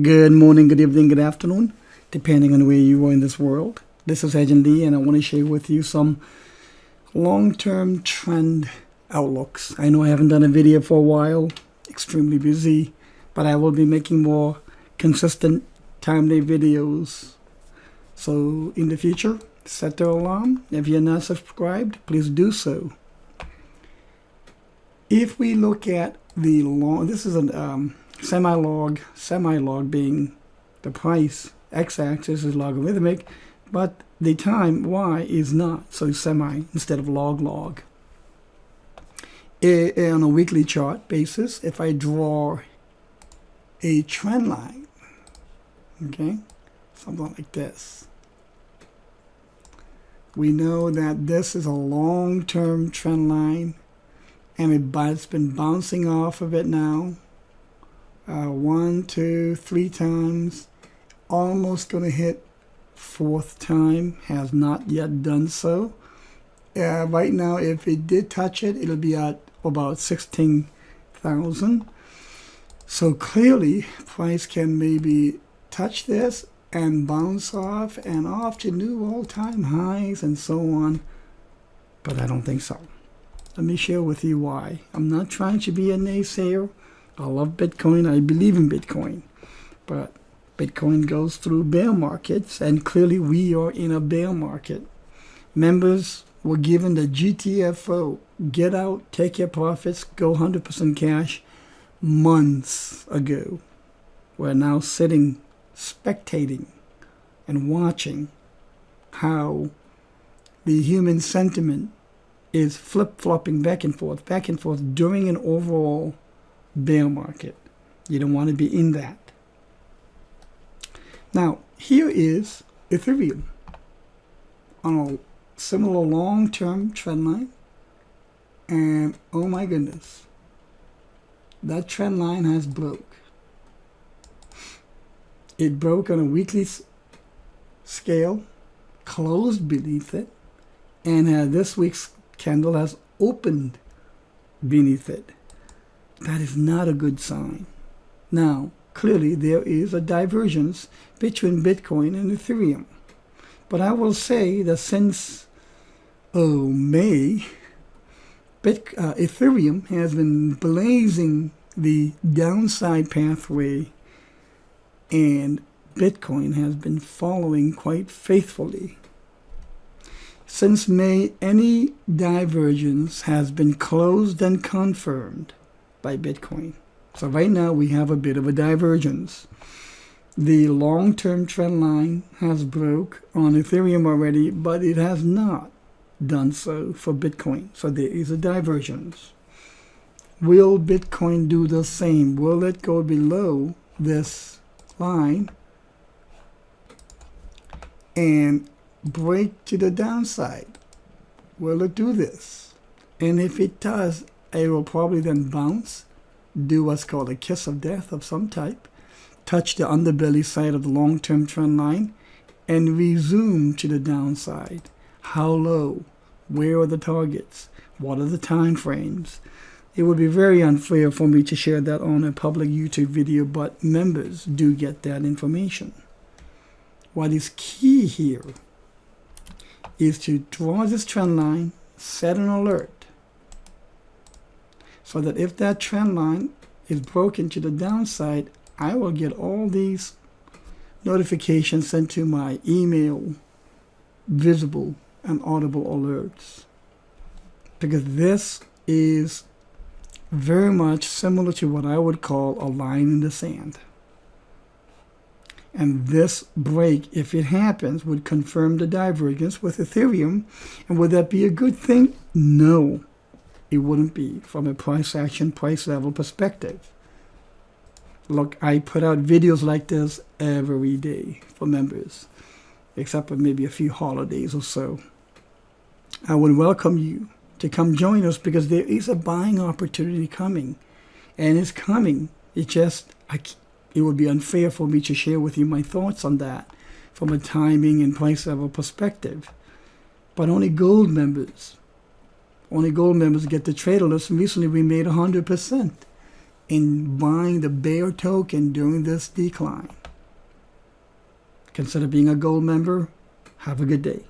Good morning, good evening, good afternoon, depending on where you are in this world. This is Agent Lee, and I want to share with you some long-term trend outlooks. I know I haven't done a video for a while, extremely busy, but I will be making more consistent timely videos. So in the future, set the alarm. If you're not subscribed, please do so. If we look at the long, this is a semi-log being the price, x-axis is logarithmic, but the time, y, is not, so semi instead of log. On a weekly chart basis, if I draw a trend line, okay, something like this, we know that this is a long-term trend line, and it's been bouncing off of it now. 1, 2, 3 times, almost going to hit 4th time, has not yet done so. Right now, if it did touch it, it'll be at about 16,000. So clearly, price can maybe touch this and bounce off and off to new all-time highs and so on, but I don't think so. Let me share with you why. I'm not trying to be a naysayer. I love Bitcoin. I believe in Bitcoin. But Bitcoin goes through bear markets, and clearly we are in a bear market. Members were given the GTFO, get out, take your profits, go 100% cash, months ago. We're now sitting, spectating, and watching how the human sentiment is flip-flopping back and forth during an overall bear market. You don't want to be in that. Now, here is Ethereum on a similar long-term trend line, and oh my goodness, that trend line has broke. It broke on a weekly scale, closed beneath it, and this week's candle has opened beneath it. That is not a good sign. Now, clearly there is a divergence between Bitcoin and Ethereum. But I will say that since May, Ethereum has been blazing the downside pathway, and Bitcoin has been following quite faithfully. Since May, any divergence has been closed and confirmed by Bitcoin. So right now we have a bit of a divergence. The long-term trend line has broke on Ethereum already, but it has not done so for Bitcoin. So there is a divergence. Will Bitcoin do the same? Will it go below this line and break to the downside? Will it do this? And if it does, it will probably then bounce, do what's called a kiss of death of some type, touch the underbelly side of the long-term trend line, and resume to the downside. How low? Where are the targets? What are the time frames? It would be very unfair for me to share that on a public YouTube video, but members do get that information. What is key here is to draw this trend line, set an alert, so that if that trend line is broken to the downside, I will get all these notifications sent to my email, visible and audible alerts. Because this is very much similar to what I would call a line in the sand. And this break, if it happens, would confirm the divergence with Ethereum. And would that be a good thing? No, it wouldn't be from a price action, price level perspective. Look, I put out videos like this every day for members, except for maybe a few holidays or so. I would welcome you to come join us, because there is a buying opportunity coming, and it's coming. It would be unfair for me to share with you my thoughts on that from a timing and price level perspective. But only gold members get the trader list. Recently we made 100%. in buying the bear token during this decline. Consider being a gold member. Have a good day.